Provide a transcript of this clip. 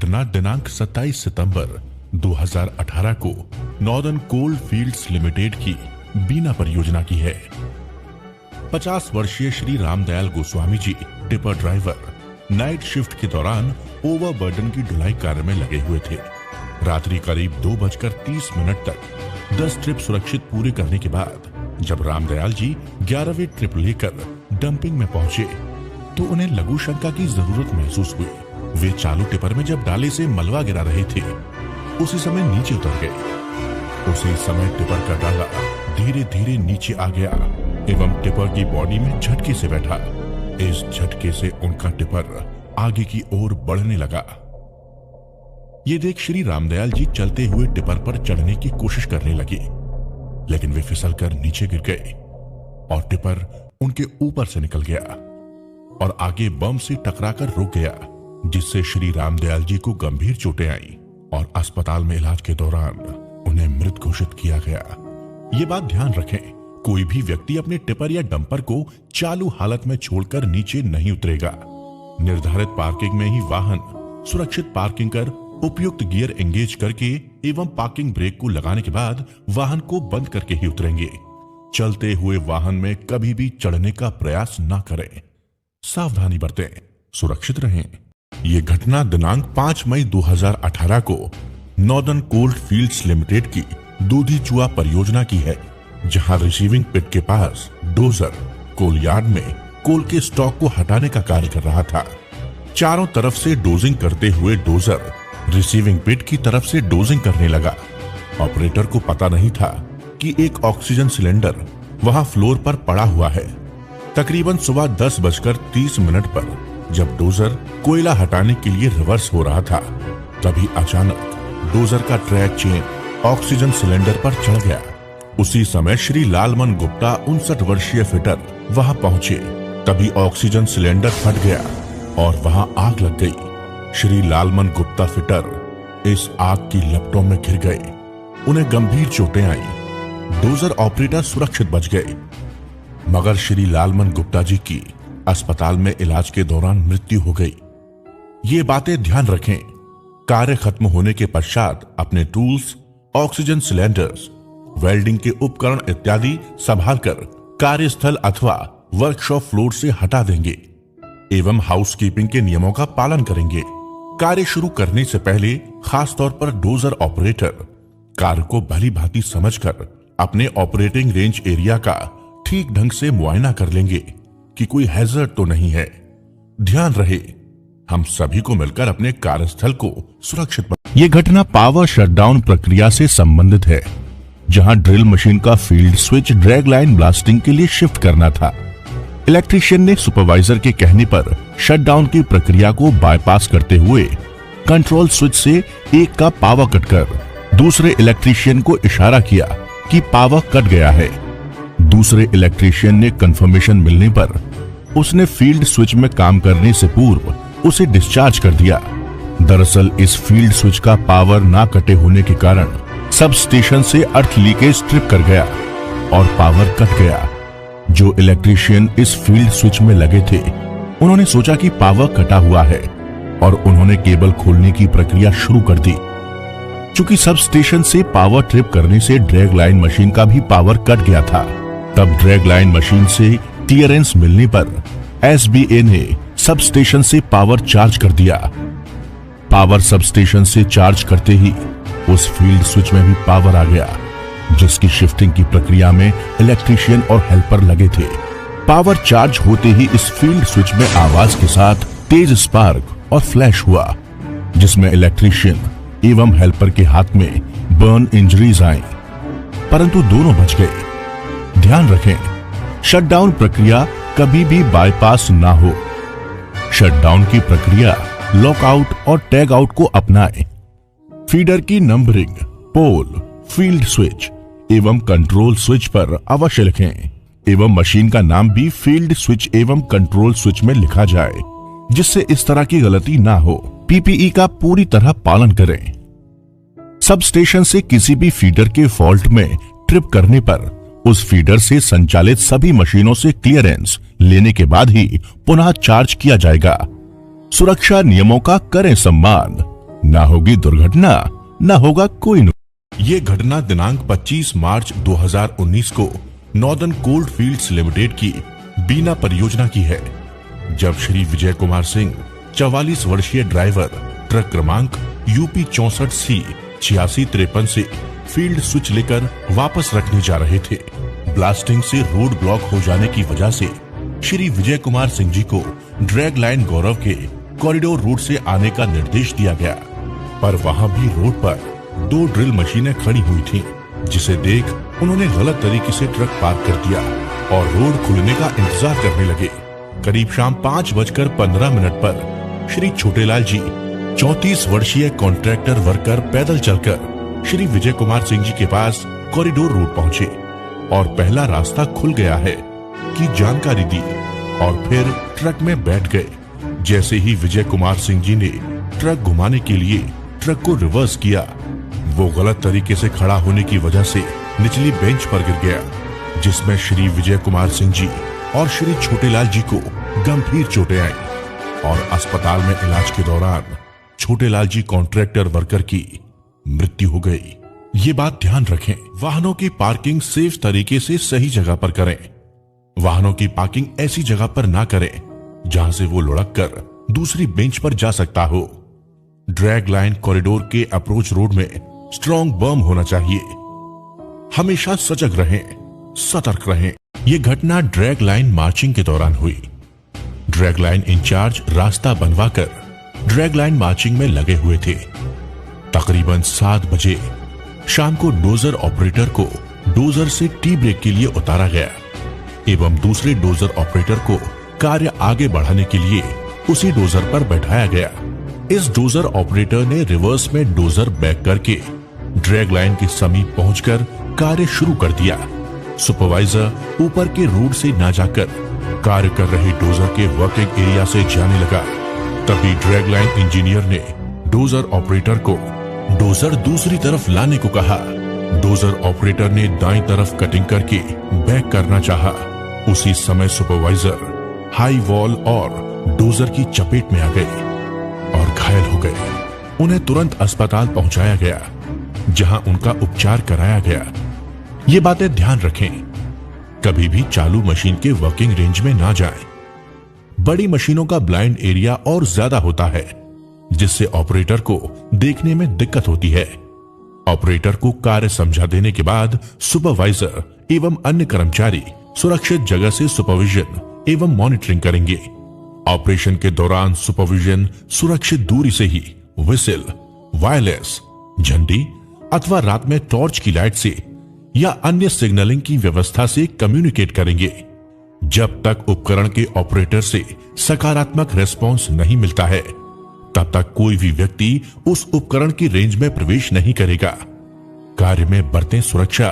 घटना दिनांक 27 सितंबर 2018 को नॉर्दर्न कोल फील्ड्स लिमिटेड की बीना परियोजना की है। 50 वर्षीय Shri Ramdayal Goswami ji tipper driver night shift के दौरान ओवरबर्डन की ढुलाई कार्य में लगे हुए थे। रात्रि करीब 2:30 तक 10 ट्रिप सुरक्षित पूरे करने के बाद जब रामदयाल जी 11वीं ट्रिप लेकर डंपिंग में पहुंचे तो उन्हें लघु शंका की जरूरत महसूस हुई। वे चालू टिपर में जब डाले से मलबा गिरा रहे थे उसी समय नीचे उतर गए। उसी समय टिपर का डाला धीरे धीरे नीचे आ गया एवं टिपर की बॉडी में झटके से बैठा। इस झटके से उनका टिपर आगे की ओर बढ़ने लगा। ये देख श्री रामदयाल जी चलते हुए टिपर पर चढ़ने की कोशिश करने लगे, लेकिन वे फिसलकर नीचे गिर गए और टिपर उनके ऊपर से निकल गया और आगे बम से टकराकर रुक गया, जिससे श्री रामदयाल जी को गंभीर चोटें आई और अस्पताल में इलाज के दौरान उन्हें मृत घोषित किया गया। ये बात ध्यान रखें, कोई भी व्यक्ति अपने टिपर या डंपर को चालू हालत में छोड़कर नीचे नहीं उतरेगा। निर्धारित पार्किंग में ही वाहन सुरक्षित पार्किंग कर उपयुक्त गियर एंगेज करके एवं पार्किंग ब्रेक को लगाने के बाद वाहन को बंद करके ही उतरेंगे। चलते हुए वाहन में कभी भी चढ़ने का प्रयास न करें। सावधानी बरतें, सुरक्षित रहें। ये घटना दिनांक 5 मई 2018 को नॉर्दर्न कोल फील्ड्स लिमिटेड की दूधी चुआ परियोजना की है, जहां रिसीविंग पिट के पास डोजर कोल यार्ड में कोल के स्टॉक को हटाने का कार्य कर रहा था। चारों तरफ से डोजिंग करते हुए डोजर रिसीविंग पिट की तरफ से डोजिंग करने लगा। ऑपरेटर को पता नहीं था कि एक ऑक्सीजन सिलेंडर वहां फ्लोर पर पड़ा हुआ है। तकरीबन सुबह 10:30 पर जब डोजर कोयला हटाने के लिए रिवर्स हो रहा था, तभी अचानक डोजर का ट्रैक चेन ऑक्सीजन सिलेंडर पर चढ़ गया। उसी समय श्री लालमन गुप्ता 59 वर्षीय फिटर वहां पहुंचे। तभी ऑक्सीजन सिलेंडर फट गया और वहां आग लग गई। श्री लालमन गुप्ता फिटर इस आग की लपटों में घिर गए। उन्हें गंभीर चोटें आई। डोजर ऑपरेटर सुरक्षित बच गए, मगर श्री लालमन गुप्ता जी की अस्पताल में इलाज के दौरान मृत्यु हो गई। ये बातें ध्यान रखें। कार्य खत्म होने के पश्चात अपने टूल्स, ऑक्सीजन सिलेंडर्स, वेल्डिंग के उपकरण इत्यादि संभालकर कार्यस्थल अथवा वर्कशॉप फ्लोर से हटा देंगे एवं हाउसकीपिंग के नियमों का पालन करेंगे। कार्य शुरू करने से पहले खासतौर पर डोजर ऑपरेटर कार्य को भली भांति समझकर अपने ऑपरेटिंग रेंज एरिया का ठीक ढंग से मुआयना कर लेंगे कि कोई हैजर्ड तो नहीं है। ध्यान रहे, हम सभी को मिलकर अपने कार्यस्थल को सुरक्षित ये घटना पावर शटडाउन प्रक्रिया से संबंधित है, जहां ड्रिल मशीन का field switch drag line blasting के लिए शिफ्ट करना था। इलेक्ट्रीशियन ने सुपरवाइजर के कहने पर शटडाउन की प्रक्रिया को बाईपास करते हुए कंट्रोल स्विच से एक का पावर कट कर दूसरे इलेक्ट्रीशियन को इशारा किया कि पावर कट गया है। दूसरे इलेक्ट्रीशियन ने कंफर्मेशन मिलने पर उसने फील्ड स्विच में काम करने से पूर्व उसे डिस्चार्ज कर दिया। दरअसल इस फील्ड स्विच का पावर ना कटे होने के कारण सब स्टेशन से अर्थ लीकेज ट्रिप कर गया और पावर कट गया। जो इलेक्ट्रीशियन इस फील्ड स्विच में लगे थे, उन्होंने सोचा कि पावर कटा हुआ है और उन्होंने केबल खोलने की प्रक्रिया शुरू कर दी। चूंकि सब स्टेशन से पावर ट्रिप करने से ड्रैग लाइन मशीन का भी पावर कट गया था, तब ड्रैग लाइन मशीन से क्लियरेंस मिलने पर एसबीए ने सब स्टेशन से पावर चार्ज कर दिया। पावर सब स्टेशन से चार्ज करते ही उस फील्ड स्विच में भी पावर आ गया, जिसकी शिफ्टिंग की प्रक्रिया में इलेक्ट्रीशियन और हेल्पर लगे थे। पावर चार्ज होते ही इस फील्ड स्विच में आवाज के साथ तेज स्पार्क और फ्लैश हुआ, जिसमें इलेक्ट्रीशियन एवं हेल्पर के हाथ में बर्न इंजरीज आई, परंतु दोनों बच गए। ध्यान रखें, शटडाउन प्रक्रिया कभी भी बाईपास ना हो। शटडाउन की प्रक्रिया लॉकआउट और टैग आउट को अपनाएं। फीडर की नंबरिंग, पोल, फील्ड स्विच एवं कंट्रोल स्विच पर अवश्य लिखें एवं मशीन का नाम भी फील्ड स्विच एवं कंट्रोल स्विच में लिखा जाए, जिससे इस तरह की गलती ना हो। पीपीई का पूरी तरह पालन करें। सब स्टेशन से किसी भी फीडर के फॉल्ट में ट्रिप करने पर उस फीडर से संचालित सभी मशीनों से क्लियरेंस लेने के बाद ही पुनः चार्ज किया जाएगा। सुरक्षा नियमों का करें सम्मान। ना होगी दुर्घटना, ना होगा कोई ये घटना दिनांक 25 मार्च 2019 को नॉर्दर्न कोल्ड फील्ड्स लिमिटेड की बीना परियोजना की है, जब श्री विजय कुमार सिंह 44 वर्षीय ड्राइवर ट्रक क्रमांक यूपी 64C8653 से फील्ड स्विच लेकर वापस रखने जा रहे थे। ब्लास्टिंग से रोड ब्लॉक हो जाने की वजह से श्री विजय कुमार सिंह जी को ड्रैग लाइन गौरव के कॉरिडोर रूट से आने का निर्देश दिया गया, पर वहां भी रोड पर 2 ड्रिल मशीनें खड़ी हुई थीं, जिसे देख उन्होंने गलत तरीके से ट्रक पार्क कर दिया और रोड खुलने का इंतजार करने लगे। करीब शाम 5:15 पर श्री छोटेलाल जी 34 वर्षीय कॉन्ट्रैक्टर वर्कर पैदल चलकर श्री विजय कुमार सिंह जी के पास कॉरिडोर रोड पहुंचे और पहला रास्ता खुल गया है की जानकारी दी और फिर ट्रक में बैठ गए। जैसे ही विजय कुमार सिंह जी ने ट्रक घुमाने के लिए ट्रक को रिवर्स किया, वो गलत तरीके से खड़ा होने की वजह से निचली बेंच पर गिर गया, जिसमें श्री विजय कुमार सिंह जी और श्री छोटेलाल जी को गंभीर चोटें आईं और अस्पताल में इलाज के दौरान छोटेलाल जी कॉन्ट्रैक्टर वर्कर की मृत्यु हो गई। ये बात ध्यान रखें, वाहनों की पार्किंग सेफ तरीके से सही जगह पर करें। वाहनों की पार्किंग ऐसी जगह पर ना करें जहां से वो लुढ़क कर दूसरी बेंच पर जा सकता हो। ड्रैग लाइन कॉरिडोर के अप्रोच रोड में स्ट्रॉन्ग बम होना चाहिए। हमेशा सजग रहें, सतर्क रहें। ये घटना ड्रैग लाइन मार्चिंग के दौरान हुई। ड्रैग लाइन इंचार्ज रास्ता बनवाकर ड्रैग लाइन मार्चिंग में लगे हुए थे। तकरीबन 7 बजे शाम को डोजर ऑपरेटर को डोजर से टी ब्रेक के लिए उतारा गया एवं दूसरे डोजर ऑपरेटर को कार्य आगे बढ़ाने के लिए उसी डोजर पर बैठाया गया। इस डोजर ऑपरेटर ने रिवर्स में डोजर बैक करके ड्रैग लाइन के समीप पहुंचकर कार्य शुरू कर दिया। सुपरवाइजर ऊपर के रोड से ना जाकर कार्य कर रहे डोजर के वर्किंग एरिया से जाने लगा। तभी ड्रैग लाइन इंजीनियर ने डोजर ऑपरेटर को डोजर दूसरी तरफ लाने को कहा। डोजर ऑपरेटर ने दाईं तरफ कटिंग करके बैक करना चाहा। उसी समय सुपरवाइजर हाई वॉल और डोजर की चपेट में आ गए और घायल हो गए। उन्हें तुरंत अस्पताल पहुंचाया गया, जहां उनका उपचार कराया गया। ये बातें ध्यान रखें, कभी भी चालू मशीन के वर्किंग रेंज में ना जाएं। बड़ी मशीनों का ब्लाइंड एरिया और ज्यादा होता है, जिससे ऑपरेटर को देखने में दिक्कत होती है। ऑपरेटर को कार्य समझा देने के बाद सुपरवाइजर एवं अन्य कर्मचारी सुरक्षित जगह से सुपरविजन एवं मॉनिटरिंग करेंगे। ऑपरेशन के दौरान सुपरविजन सुरक्षित दूरी से ही विसिल, वायरलेस, झंडी अथवा रात में टॉर्च की लाइट से या अन्य सिग्नलिंग की व्यवस्था से कम्युनिकेट करेंगे। जब तक उपकरण के ऑपरेटर से सकारात्मक रेस्पॉन्स नहीं मिलता है, तब तक कोई भी व्यक्ति उस उपकरण की रेंज में प्रवेश नहीं करेगा। कार्य में बरतें सुरक्षा।